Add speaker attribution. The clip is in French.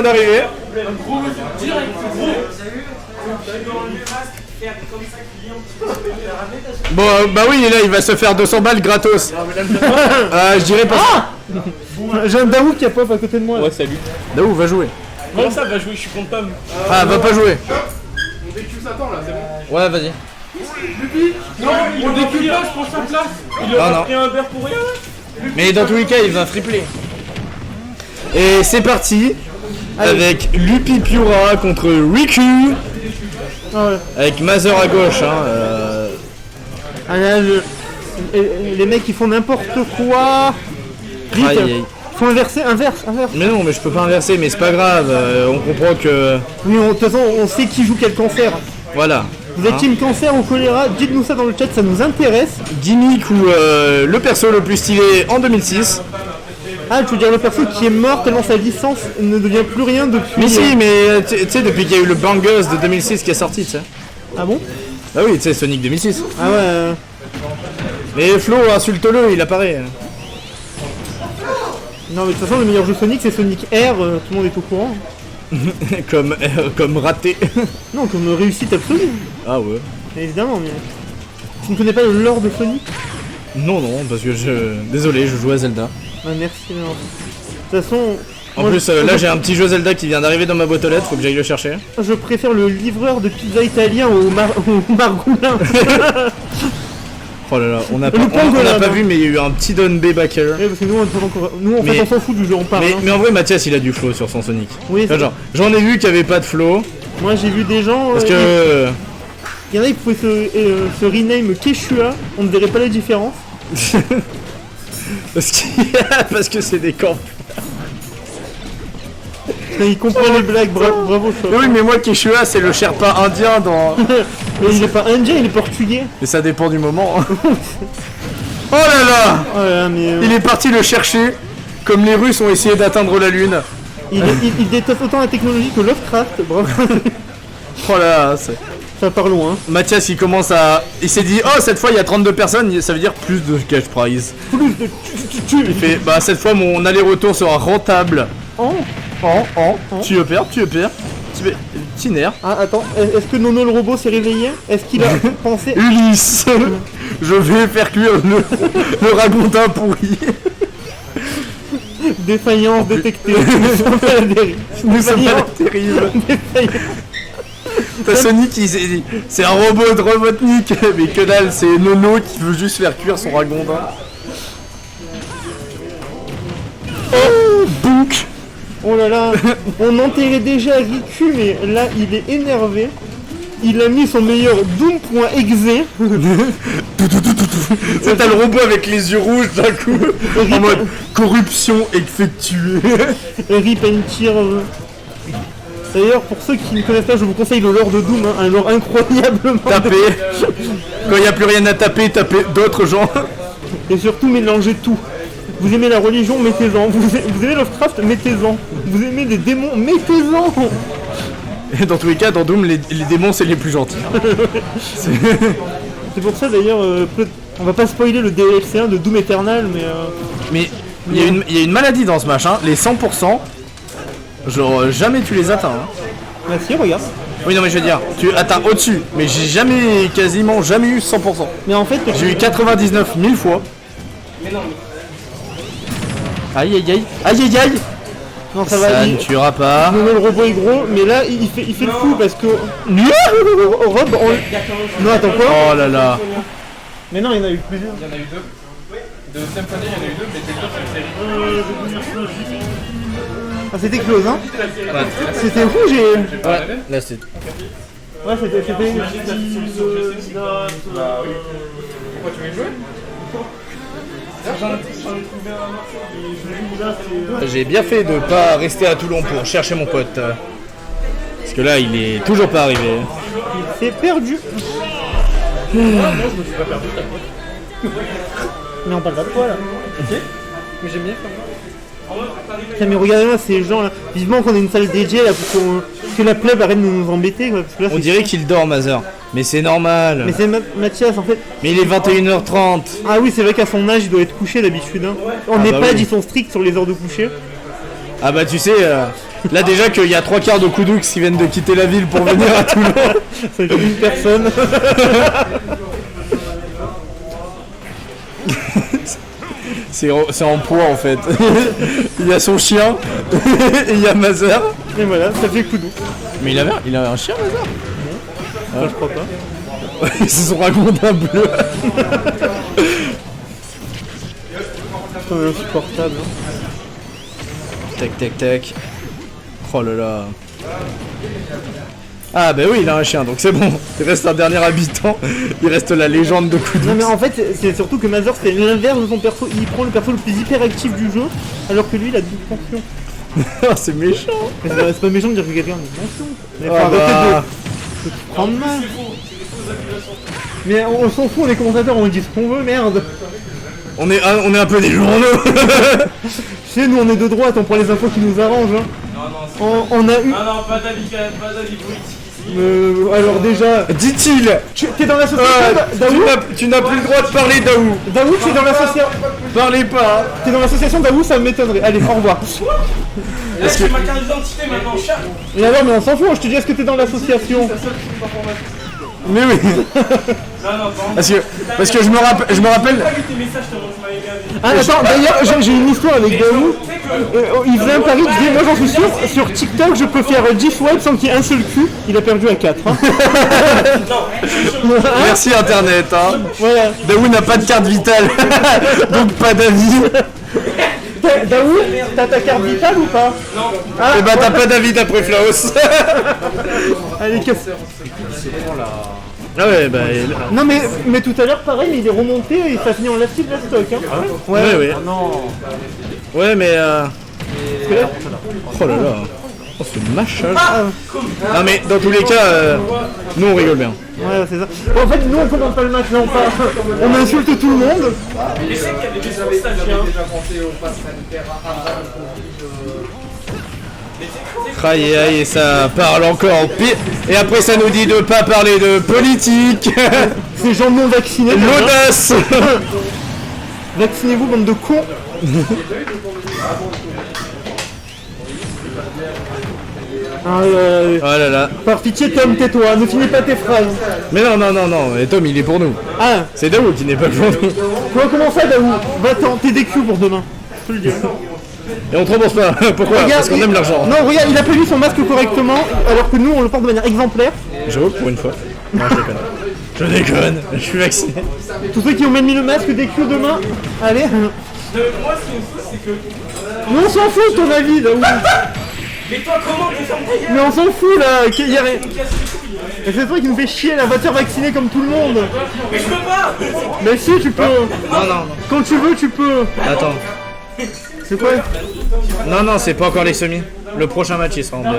Speaker 1: d'arriver. Bon, bah oui, là il va se faire 200 balles gratos. Je dirais pas.
Speaker 2: J'ai un Daou qui a pop à côté de moi.
Speaker 3: Ouais, salut.
Speaker 1: Daou, va jouer.
Speaker 3: Comment ça va jouer? Je suis contre Tom.
Speaker 1: Ah, va pas jouer.
Speaker 4: On décule Satan là, c'est bon.
Speaker 1: Ouais, vas-y.
Speaker 3: Non, on décule pas, je prends sa place. Il
Speaker 1: Ah, non.
Speaker 3: a pris un verre pour rien.
Speaker 1: Mais dans tous les cas, il va tripler. Et c'est parti. Avec Lupi Piura contre Riku.
Speaker 2: Ah ouais.
Speaker 1: Avec Mazer à gauche.
Speaker 2: Ah là, les mecs ils font n'importe quoi. Vite.
Speaker 1: Aïe, aïe.
Speaker 2: Faut inverser, inverse.
Speaker 1: Mais non, mais je peux pas inverser, mais c'est pas grave. On comprend que.
Speaker 2: Oui, de toute façon, on sait qui joue quel cancer.
Speaker 1: Voilà.
Speaker 2: Vous êtes team cancer ou choléra? Dites-nous ça dans le chat, ça nous intéresse.
Speaker 1: Gimmick ou le perso le plus stylé en 2006.
Speaker 2: Ah, tu veux dire le perso qui est mort tellement sa licence ne devient plus rien depuis.
Speaker 1: Mais si, mais tu sais, depuis qu'il y a eu le Bangers de 2006 qui est sorti, tu sais.
Speaker 2: Ah bon?
Speaker 1: Ah oui, tu sais, Sonic 2006.
Speaker 2: Ah ouais.
Speaker 1: Mais Flo, insulte-le, il apparaît.
Speaker 2: Non, mais de toute façon, le meilleur jeu Sonic c'est Sonic R, tout le monde est au courant.
Speaker 1: comme raté.
Speaker 2: Non, comme réussite absolue.
Speaker 1: Ah ouais.
Speaker 2: Évidemment, mais. Tu ne connais pas le lore de Sonic?
Speaker 1: Non, parce que Désolé, je joue à Zelda.
Speaker 2: Ah, merci, non. De toute façon.
Speaker 1: En
Speaker 2: moi,
Speaker 1: plus, là j'ai un petit jeu Zelda qui vient d'arriver dans ma boîte aux lettres, faut que j'aille le chercher.
Speaker 2: Je préfère le livreur de pizza italien au margoulin.
Speaker 1: Oh là là, on n'a pas,
Speaker 2: Le
Speaker 1: on n'a pas
Speaker 2: pangolin,
Speaker 1: vu, mais il y a eu un petit Don B backer.
Speaker 2: Ouais, parce que nous, en
Speaker 1: Mais-
Speaker 2: fait, on s'en fout du jeu, on parle. hein.
Speaker 1: Mais en vrai, Mathias il a du flow sur son Sonic.
Speaker 2: Oui,
Speaker 1: Enfin,
Speaker 2: c'est-
Speaker 1: genre, j'en ai vu qui avait pas de flow.
Speaker 2: Moi, j'ai vu des gens.
Speaker 1: Parce que.
Speaker 2: Il y en a qui pouvaient se rename Quechua, on ne verrait pas la différence.
Speaker 1: Parce que c'est des camps.
Speaker 2: Il comprend les blagues, bravo Chop.
Speaker 1: Oui, mais moi, Quechua, c'est le Sherpa indien dans.
Speaker 2: Mais il est pas indien, il est portugais.
Speaker 1: Mais ça dépend du moment. Oh là là!
Speaker 2: Oh là là, mais.
Speaker 1: Il est parti le chercher, comme les Russes ont essayé d'atteindre la Lune.
Speaker 2: Il déteste autant la technologie que Lovecraft, bravo.
Speaker 1: Oh là là, c'est...
Speaker 2: Ça part loin.
Speaker 1: Mathias, il commence à... Il s'est dit, oh, cette fois, il y a 32 personnes, ça veut dire plus de cash prize. Il fait, bah, cette fois, mon aller-retour sera rentable.
Speaker 2: Oh.
Speaker 1: Tu opères. Petit nerf.
Speaker 2: Ah, attends, est-ce que Nono le robot s'est réveillé? Est-ce qu'il a pensé.
Speaker 1: Ulysse, je vais faire cuire le ragoûtin pourri.
Speaker 2: Défaillance détectée.
Speaker 1: Nous sommes à la terrible. T'as Sonic, c'est un robot de Robotnik, mais que dalle, c'est Nono qui veut juste faire cuire son ragondin. Oh, Book.
Speaker 2: Oh là là, on enterrait déjà Riku, mais là il est énervé. Il a mis son meilleur Doom.exe.
Speaker 1: C'est t'as le robot avec les yeux rouges d'un coup, en mode corruption effectuée.
Speaker 2: Rip and Tear. D'ailleurs, pour ceux qui ne connaissent pas, je vous conseille le lore de Doom, hein, un lore incroyablement.
Speaker 1: Taper. Quand il n'y a plus rien à taper, tapez d'autres gens.
Speaker 2: Et surtout, mélangez tout. Vous aimez la religion, mettez-en. Vous aimez Lovecraft, mettez-en. Vous aimez les démons, mettez-en.
Speaker 1: Et dans tous les cas, dans Doom, les démons, c'est les plus gentils.
Speaker 2: C'est pour ça d'ailleurs, on va pas spoiler le DLC 1 de Doom Eternal, mais.
Speaker 1: Mais il y a une maladie dans ce match, hein. Les 100%, genre jamais tu les atteins. Hein.
Speaker 2: Bah si, regarde.
Speaker 1: Oui, non, mais je veux dire, tu atteins au-dessus, mais j'ai quasiment jamais eu 100%.
Speaker 2: Mais en fait,
Speaker 1: J'ai eu 99 000 fois. Aïe aïe aïe, aïe aïe aïe.
Speaker 2: non, ça va.
Speaker 1: Ne tuera pas.
Speaker 2: Non, le robot est gros, mais là il fait le fou parce que. Rob, non, attends quoi?
Speaker 1: Oh là là.
Speaker 2: Mais non, il y en a eu plusieurs.
Speaker 3: Il y en a eu deux. De Symphony, il y en a eu deux, mais c'est une série.
Speaker 2: Ah, c'était close, hein?
Speaker 1: Ouais,
Speaker 2: C'était rouge et.
Speaker 1: ouais. Là c'est.
Speaker 2: Ouais, c'était.
Speaker 3: Bah oui. Pourquoi tu veux jouer?
Speaker 1: J'ai bien fait de pas rester à Toulon pour chercher mon pote. Parce que là, il est toujours pas arrivé.
Speaker 2: C'est perdu.
Speaker 3: Moi, je me suis pas perdu, ta pote.
Speaker 2: Mais on parle pas de toi là.
Speaker 3: Ok. Mais j'aime bien comme ça.
Speaker 2: Putain, mais regardez-moi ces gens là. Vivement qu'on ait une salle DJ là pour que la plèbe arrête de nous embêter quoi. Parce que là,
Speaker 1: On
Speaker 2: c'est
Speaker 1: dirait
Speaker 2: chiant.
Speaker 1: qu'il dort, Mazer. Mais c'est normal.
Speaker 2: Mais c'est Mathias en fait.
Speaker 1: Mais il est 21h30.
Speaker 2: Ah oui, c'est vrai qu'à son âge il doit être couché d'habitude. Hein. En
Speaker 1: Ah bah
Speaker 2: EHPAD
Speaker 1: oui.
Speaker 2: ils sont stricts sur les heures de coucher.
Speaker 1: Ah bah tu sais, Là déjà qu'il y a 3/4 de Koudoux qui viennent de quitter la ville pour venir à Toulon.
Speaker 2: C'est une personne.
Speaker 1: C'est en poids en fait. Il y a son chien et il y a Mazar.
Speaker 2: Et voilà, ça fait Koudoux.
Speaker 1: Mais il avait un chien Mazar.
Speaker 2: Ça, je crois pas.
Speaker 1: Ils se sont racontés un bleu.
Speaker 2: C'est insupportable.
Speaker 1: Tac tac tac. Oh là là. Ah bah oui, il a un chien, donc c'est bon. Il reste un dernier habitant. Il reste la légende de Koudoux.
Speaker 2: Non mais en fait c'est surtout que Mazor c'est l'inverse de son perso, il prend le perso le plus hyperactif du jeu alors que lui il a 12 fonctions.
Speaker 1: Oh, c'est méchant.
Speaker 2: C'est pas méchant de dire que quelqu'un a des fonctions. Mais faut
Speaker 1: Ah
Speaker 2: arrêter
Speaker 1: bah.
Speaker 2: de prendre mal. Mais on s'en fout, les commentateurs on dit ce qu'on veut, merde.
Speaker 1: On est un peu des journaux.
Speaker 2: Chez nous on est de droite, on prend les infos qui nous arrangent. Hein. On a eu...
Speaker 3: Ah non, pas d'avis politique ici.
Speaker 2: alors déjà...
Speaker 1: Dit-il.
Speaker 2: T'es dans l'association Daou
Speaker 1: Tu n'as plus le droit de parler Daou.
Speaker 2: Daou, tu es dans l'association...
Speaker 1: Parlez pas.
Speaker 2: T'es dans l'association Daou, ça m'étonnerait. Allez, au revoir.
Speaker 3: Là, j'ai ma carte d'identité maintenant, chat.
Speaker 2: Et alors, mais on s'en fout, je te dis, est-ce que t'es dans l'association?
Speaker 1: Mais oui.
Speaker 3: Non, non,
Speaker 1: Parce que je me rappelle.
Speaker 3: pas vu tes messages, je m'avais bien dit.
Speaker 2: Ah attends, d'ailleurs j'ai une histoire avec Daou. Il faisait un pari, il disait moi j'en suis sûr, sur TikTok je peux faire 10 swipes sans qu'il y ait un seul cul. Il a perdu à 4. Hein.
Speaker 1: Merci internet. Hein.
Speaker 2: Voilà.
Speaker 1: Daou n'a pas de carte vitale. Donc pas d'avis.
Speaker 2: Daou, t'as ta carte vitale ou pas?
Speaker 3: Non.
Speaker 2: Ah,
Speaker 1: Et bah t'as pas d'avis d'après Flaos.
Speaker 2: allez, casse.
Speaker 1: Ah ouais bah.
Speaker 2: Non mais tout à l'heure pareil, il est remonté et ça finit en last hit last stock. Hein.
Speaker 1: Ouais. Ouais mais Oh là là. Oh ce machage. Non mais dans tous les cas, nous on rigole bien.
Speaker 2: Ouais c'est ça. Bon, en fait nous on commence pas le match, là on insulte tout le monde.
Speaker 3: Mais c'est qu'il y avait des stagiaires.
Speaker 4: déjà pensé au pass sanitaire
Speaker 1: Aïe aïe et ça parle encore pire. Et après ça nous dit de pas parler de politique.
Speaker 2: Ces gens non vaccinés.
Speaker 1: L'audace.
Speaker 2: Vaccinez-vous bande de cons. Ah
Speaker 1: Oh là là.
Speaker 2: par pitié Tom, tais-toi, ne finis pas tes phrases.
Speaker 1: Mais non, et Tom il est pour nous.
Speaker 2: Ah,
Speaker 1: C'est Daou qui n'est pas pour nous.
Speaker 2: comment ça Daou? Va-t'en, t'es des culs pour demain. Je te le dis.
Speaker 1: Et on te rembourse pas. Pourquoi? Parce qu'on aime l'argent.
Speaker 2: Non, regarde, il a pas mis son masque correctement, alors que nous on le porte de manière exemplaire.
Speaker 1: J'avoue pour une fois. Non je déconne. Je déconne, je suis vacciné.
Speaker 2: Tous ceux qui ont même mis le masque des culs demain, allez.
Speaker 3: Moi, ce qui me fout, c'est que.
Speaker 2: Mais on s'en fout ton avis Daou.
Speaker 3: Mais toi, comment t'es ferme ta gueule?
Speaker 2: Mais on s'en fout là. qu'il y a-
Speaker 3: Tu me casses les couilles.
Speaker 2: Et c'est toi qui nous fait chier la voiture vaccinée comme tout le monde.
Speaker 3: Mais je peux pas.
Speaker 2: Mais si tu peux.
Speaker 1: Non.
Speaker 2: Quand tu veux tu peux.
Speaker 1: Attends.
Speaker 2: C'est quoi?
Speaker 1: Non, c'est pas encore les semis. Le prochain match il sera en